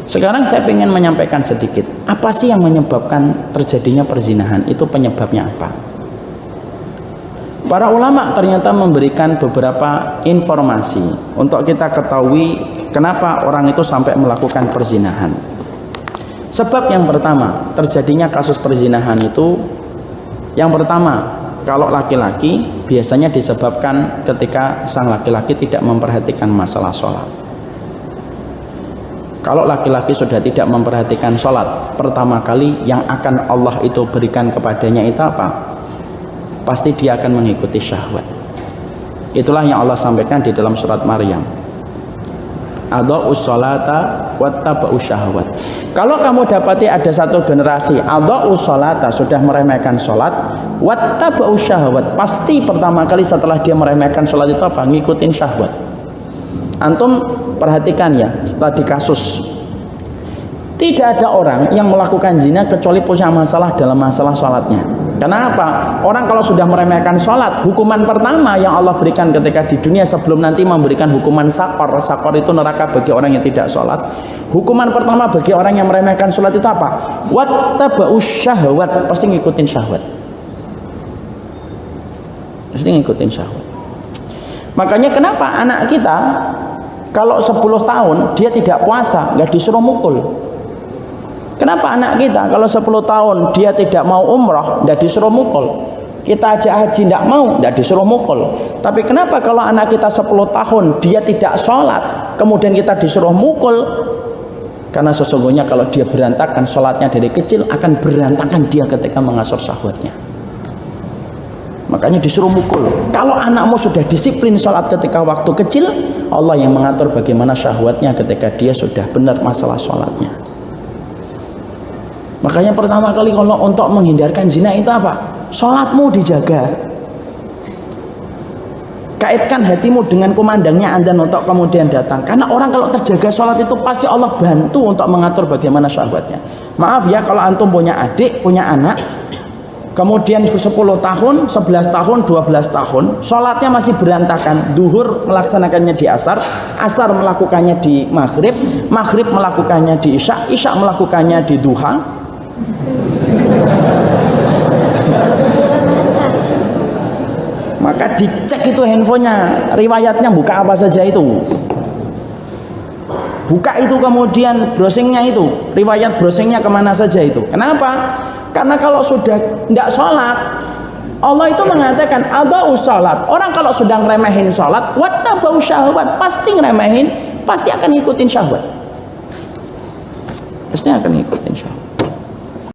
Sekarang saya ingin menyampaikan sedikit, apa sih yang menyebabkan terjadinya perzinahan? Itu penyebabnya apa? Para ulama ternyata memberikan beberapa informasi untuk kita ketahui kenapa orang itu sampai melakukan perzinahan. Sebab yang pertama terjadinya kasus perzinahan itu, yang pertama, kalau laki-laki biasanya disebabkan ketika sang laki-laki tidak memperhatikan masalah sholat. Kalau laki-laki sudah tidak memperhatikan sholat, pertama kali yang akan Allah itu berikan kepadanya itu apa? Pasti dia akan mengikuti syahwat. Itulah yang Allah sampaikan di dalam surat Maryam. Adha'us sholata wattaba'us syahwat. Kalau kamu dapati ada satu generasi adha'us sholata, sudah meremehkan sholat, wattaba'us syahwat, pasti pertama kali setelah dia meremehkan sholat itu apa? Ngikutin syahwat. Antum perhatikan ya, studi kasus. Tidak ada orang yang melakukan zina kecuali punya masalah dalam masalah sholatnya. Kenapa? Orang kalau sudah meremehkan sholat, hukuman pertama yang Allah berikan ketika di dunia sebelum nanti memberikan hukuman sakor. Sakor itu neraka bagi orang yang tidak sholat. Hukuman pertama bagi orang yang meremehkan sholat itu apa? Wattaba'us syahwat, pasti ngikutin syahwat. Pasti ngikutin syahwat. Makanya kenapa anak kita kalau 10 tahun dia tidak puasa, nggak disuruh mukul. Kenapa anak kita kalau 10 tahun dia tidak mau umroh, tidak disuruh mukul. Kita ajak haji tidak mau, tidak disuruh mukul. Tapi kenapa kalau anak kita 10 tahun dia tidak sholat, kemudian kita disuruh mukul? Karena sesungguhnya kalau dia berantakan sholatnya dari kecil, akan berantakan dia ketika mengasor syahwatnya. Makanya disuruh mukul. Kalau anakmu sudah disiplin sholat ketika waktu kecil, Allah yang mengatur bagaimana syahwatnya ketika dia sudah benar masalah sholatnya. Makanya pertama kali kalau untuk menghindarkan zina itu apa? Sholatmu dijaga. Kaitkan hatimu dengan kumandangnya Anda untuk kemudian datang. Karena orang kalau terjaga sholat itu pasti Allah bantu untuk mengatur bagaimana syahwatnya. Maaf ya kalau antum punya adik, punya anak, kemudian 10 tahun, 11 tahun, 12 tahun, sholatnya masih berantakan. Duhur melaksanakannya di asar, asar melakukannya di maghrib, maghrib melakukannya di isya, isya melakukannya di duha. Maka dicek itu handphonenya, riwayatnya buka apa saja itu. Buka itu kemudian browsingnya itu, riwayat browsingnya kemana saja itu. Kenapa? Karena kalau sudah tidak sholat, Allah itu mengatakan adha'us sholat. Orang kalau sudah ngeremehin sholat, wattaba'us syahwat, pasti ngeremehin, pasti akan ngikutin syahwat. Pasti akan ngikutin syahwat.